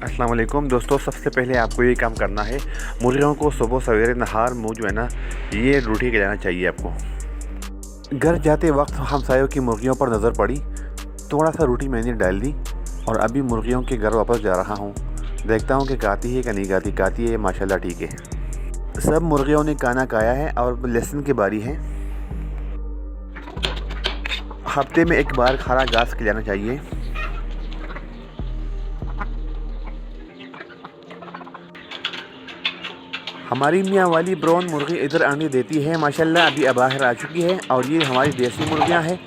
अस्सलाम वालेकुम दोस्तों, सबसे पहले आपको ये काम करना है, मुर्गियों को सुबह सवेरे नहार मुँह जो है ना ये रोटी खिलाना चाहिए आपको। घर जाते वक्त हमसायों की मुर्गियों पर नज़र पड़ी, थोड़ा सा रोटी मैंने डाल दी और अभी मुर्गियों के घर वापस जा रहा हूँ। देखता हूँ कि गाती है कि नहीं गाती। गाती है माशाल्लाह, ठीक है। सब मुर्गियों ने खाना खाया है और लहसुन की बारी है। हफ्ते में एक बार हरा घास खिलाना चाहिए। हमारी मियाँ वाली ब्राउन मुर्गी इधर अंडे देती है माशाल्लाह, अभी बाहर आ चुकी है। और ये हमारी देसी मुर्गियाँ हैं।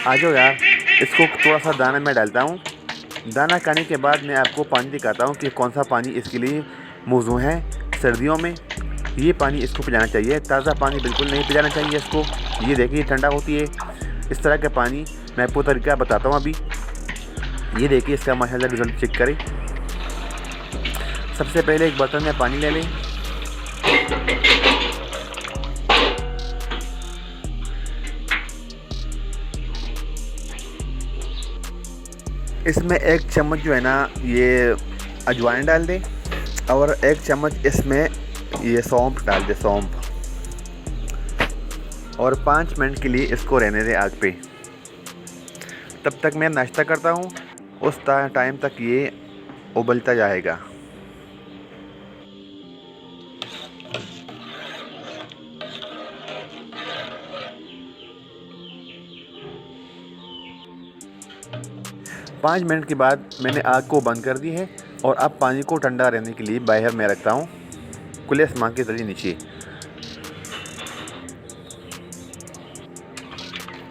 आ जाओ यार, इसको थोड़ा सा दाना मैं डालता हूँ। दाना खाने के बाद मैं आपको पानी दिखाता हूँ कि कौन सा पानी इसके लिए मौजूद है। सर्दियों में ये पानी इसको पिलाना चाहिए, ताज़ा पानी बिल्कुल नहीं पिलाना चाहिए इसको। ये देखिए ठंडा होती है इस तरह का पानी। मैं आपको तरीका बताता हूँ अभी। ये देखिए इसका माशाल्लाह रिजल्ट चेक करें। सबसे पहले एक बर्तन में पानी ले लें। इसमें एक चम्मच जो है ना ये अजवाइन डाल दें और एक चम्मच इसमें ये सौंफ डाल दें, सौंफ। और 5 मिनट के लिए इसको रहने दें आग पे। तब तक मैं नाश्ता करता हूँ, उस टाइम तक ये उबलता जाएगा। पाँच मिनट के बाद मैंने आग को बंद कर दी है और अब पानी को ठंडा रहने के लिए बाहर में रखता हूँ, खुले आसमान के तले नीचे।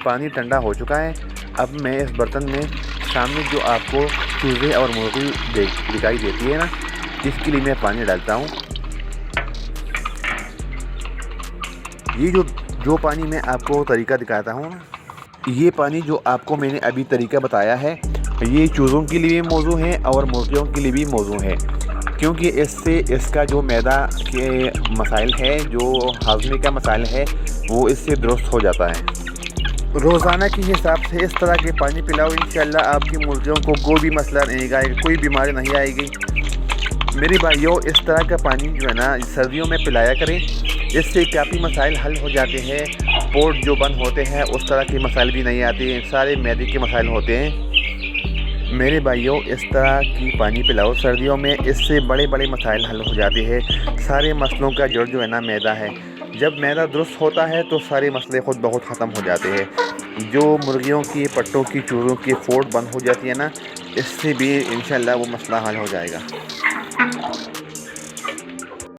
पानी ठंडा हो चुका है। अब मैं इस बर्तन में सामने जो आपको चूजे और मुर्गी दिखाई देती है ना, इसके लिए मैं पानी डालता हूँ। ये जो पानी मैं आपको तरीका दिखाता हूँ, ये पानी जो आपको मैंने अभी तरीका बताया है, ये चूज़ों के लिए भी मौजूद है और मुर्गियों के लिए भी मौजूद है। क्योंकि इससे इसका जो मैदा के मसाइल है, जो हाजमे का मसाइल है, वो इससे दुरुस्त हो जाता है। रोज़ाना के हिसाब से इस तरह के पानी पिलाओ, इंशाल्लाह आपकी मुर्गियों को कोई भी मसला नहीं आएगा, कोई बीमारी नहीं आएगी। मेरे भाइयों, इस तरह का पानी जो है ना सर्दियों में पिलाया करें, इससे काफ़ी मसाइल हल हो जाते हैं। पोट जो बंद होते हैं उस तरह के मसाइल भी नहीं आते हैं, सारे मैदे के मसाइल होते हैं। मेरे भाइयों, इस तरह की पानी पिलाओ सर्दियों में, इससे बड़े बड़े मसाइल हल हो जाते हैं। सारे मसलों का जड़ जो है ना मैदा है। जब मैदा दुरुस्त होता है तो सारे मसले खुद बहुत ख़त्म हो जाते हैं। जो मुर्गियों की पट्टों की चूज़ों की फोट बंद हो जाती है ना, इससे भी इंशाल्लाह वो मसला हल हो जाएगा।